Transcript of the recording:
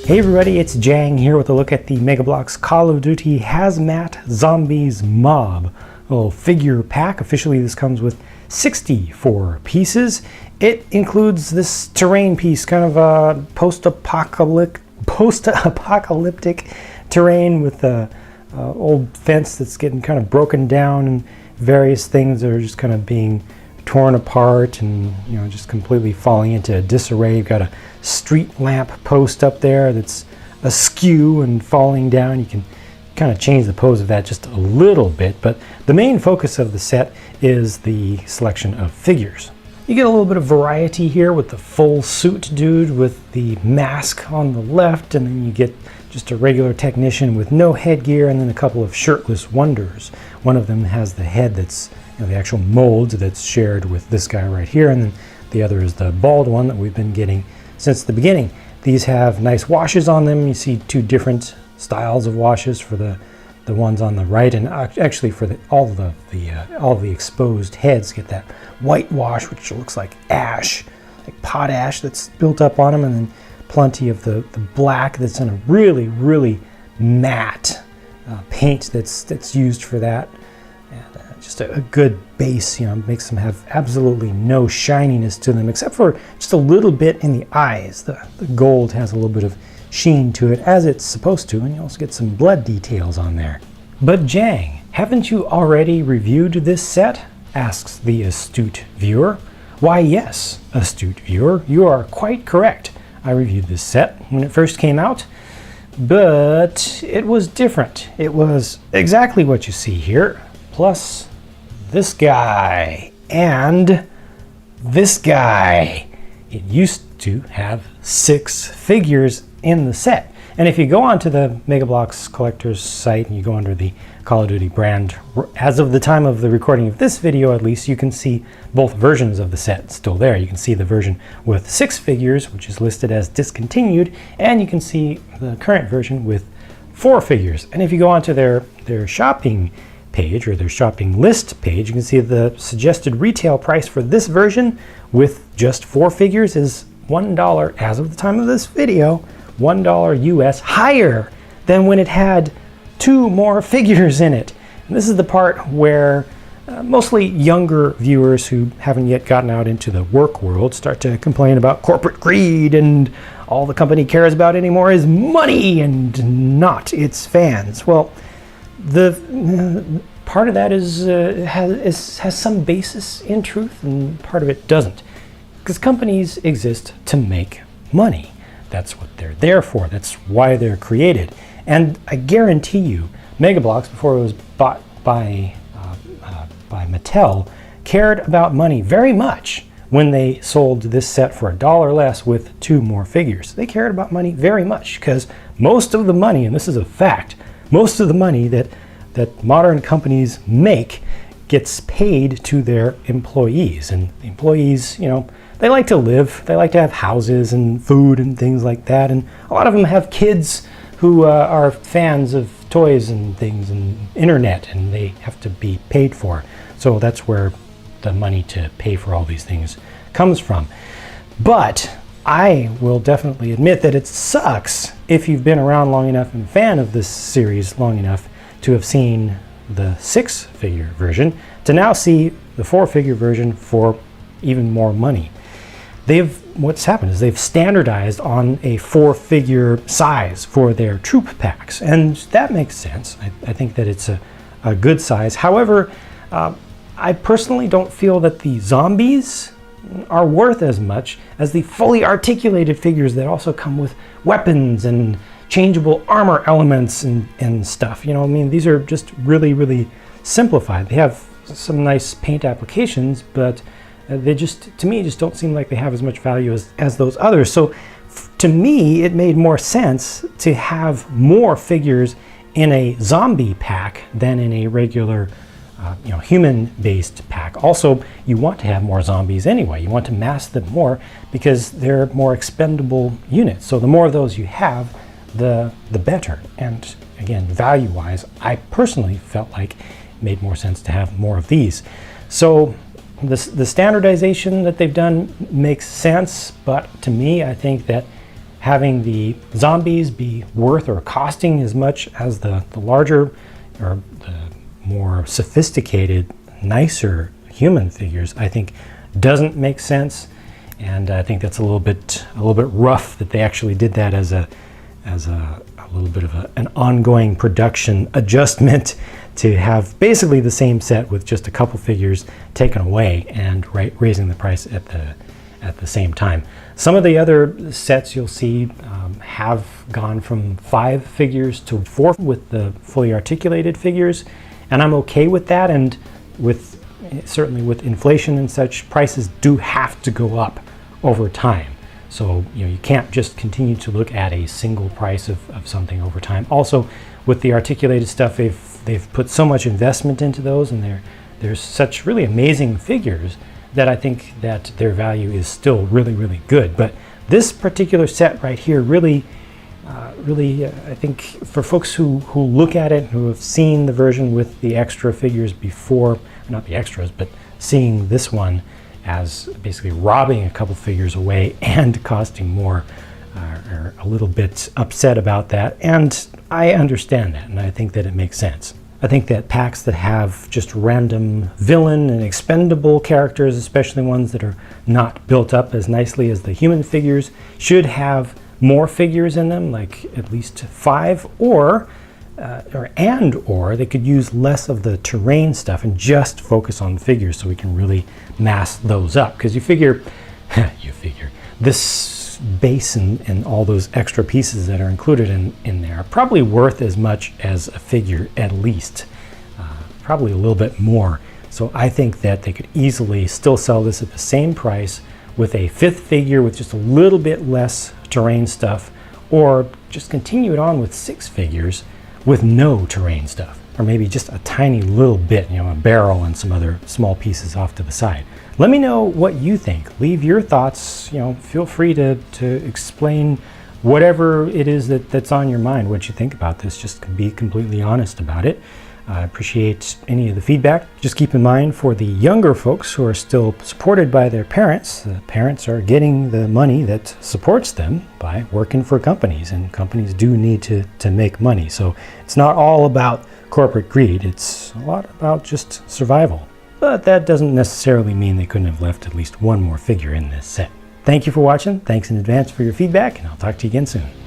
Hey everybody, it's Jang here with a look at the Mega Bloks Call of Duty Hazmat Zombies Mob. A little figure pack. Officially this comes with 64 pieces. It includes this terrain piece, kind of a post-apocalyptic terrain with a old fence that's getting kind of broken down and various things that are just kind of being torn apart and just completely falling into disarray. You've got a street lamp post up there that's askew and falling down. You can kind of change the pose of that just a little bit, but the main focus of the set is the selection of figures. You get a little bit of variety here with the full suit dude with the mask on the left, and then you get just a regular technician with no headgear, and then a couple of shirtless wonders. One of them has the head that's the actual mold that's shared with this guy right here, and then the other is the bald one that we've been getting since the beginning. These have nice washes on them. You see two different styles of washes for the ones on the right, and actually for all the exposed heads get that white wash, which looks like ash, like pot ash that's built up on them, and then plenty of the black that's in a really matte paint that's used for that. And just a good base, makes them have absolutely no shininess to them, except for just a little bit in the eyes. The gold has a little bit of sheen to it, as it's supposed to, and you also get some blood details on there. But Jang, haven't you already reviewed this set? Asks the astute viewer. Why yes, astute viewer, you are quite correct. I reviewed this set when it first came out, but it was different. It was exactly what you see here, plus this guy and this guy. It used to have 6 figures in the set. And if you go onto the Mega Bloks collector's site and you go under the Call of Duty brand, as of the time of the recording of this video at least, you can see both versions of the set still there. You can see the version with 6 figures, which is listed as discontinued, and you can see the current version with 4 figures. And if you go onto their shopping page, or their shopping list page, you can see the suggested retail price for this version with just 4 figures is $1 as of the time of this video, $1 US, higher than when it had 2 more figures in it. And this is the part where mostly younger viewers who haven't yet gotten out into the work world start to complain about corporate greed, and all the company cares about anymore is money and not its fans. Well, the part of that has some basis in truth, and part of it doesn't. Because companies exist to make money. That's what they're there for. That's why they're created. And I guarantee you, Mega Bloks, before it was bought by Mattel, cared about money very much when they sold this set for $1 less with 2 more figures. They cared about money very much, because most of the money, and this is a fact, most of the money that modern companies make gets paid to their employees. And the employees, they like to live, they like to have houses and food and things like that, and a lot of them have kids who are fans of toys and things and internet, and they have to be paid for. So that's where the money to pay for all these things comes from. But I will definitely admit that it sucks if you've been around long enough and a fan of this series long enough to have seen the 6-figure version, to now see the 4-figure version for even more money. What's happened is they've standardized on a 4-figure size for their troop packs, and that makes sense. I think that it's a good size. However, I personally don't feel that the zombies are worth as much as the fully articulated figures that also come with weapons and changeable armor elements and stuff. These are just really simplified. They have some nice paint applications, but they to me just don't seem like they have as much value as those others. So to me, it made more sense to have more figures in a zombie pack than in a regular human-based pack. Also, you want to have more zombies anyway. You want to mass them more because they're more expendable units. So the more of those you have, the better. And again, value-wise, I personally felt like it made more sense to have more of these. So the standardization that they've done makes sense, but to me, I think that having the zombies be worth or costing as much as the larger or the more sophisticated, nicer human figures, I think doesn't make sense. And I think that's a little bit rough that they actually did that as a little bit of an ongoing production adjustment to have basically the same set with just a couple figures taken away and raising the price at the same time. Some of the other sets you'll see have gone from 5 figures to 4 with the fully articulated figures, and I'm okay with that. And certainly with inflation and such, prices do have to go up over time. So you can't just continue to look at a single price of something over time. Also, with the articulated stuff, they've put so much investment into those, and they're such really amazing figures that I think that their value is still really, really good. But this particular set right here really, I think for folks who look at it, who have seen the version with the extra figures before, not the extras, but seeing this one as basically robbing a couple figures away and costing more, are a little bit upset about that. And I understand that, and I think that it makes sense. I think that packs that have just random villain and expendable characters, especially ones that are not built up as nicely as the human figures, should have more figures in them, like at least 5, or they could use less of the terrain stuff and just focus on the figures so we can really mass those up. Because you figure this base and all those extra pieces that are included in there are probably worth as much as a figure, at least, probably a little bit more. So I think that they could easily still sell this at the same price with a 5th figure with just a little bit less terrain stuff, or just continue it on with 6 figures with no terrain stuff, or maybe just a tiny little bit, a barrel and some other small pieces off to the side. Let me know what you think. Leave your thoughts. Feel free to explain whatever it is that's on your mind, what you think about this. Just be completely honest about it. I appreciate any of the feedback. Just keep in mind, for the younger folks who are still supported by their parents, the parents are getting the money that supports them by working for companies, and companies do need to make money. So it's not all about corporate greed. It's a lot about just survival. But that doesn't necessarily mean they couldn't have left at least one more figure in this set. Thank you for watching. Thanks in advance for your feedback, and I'll talk to you again soon.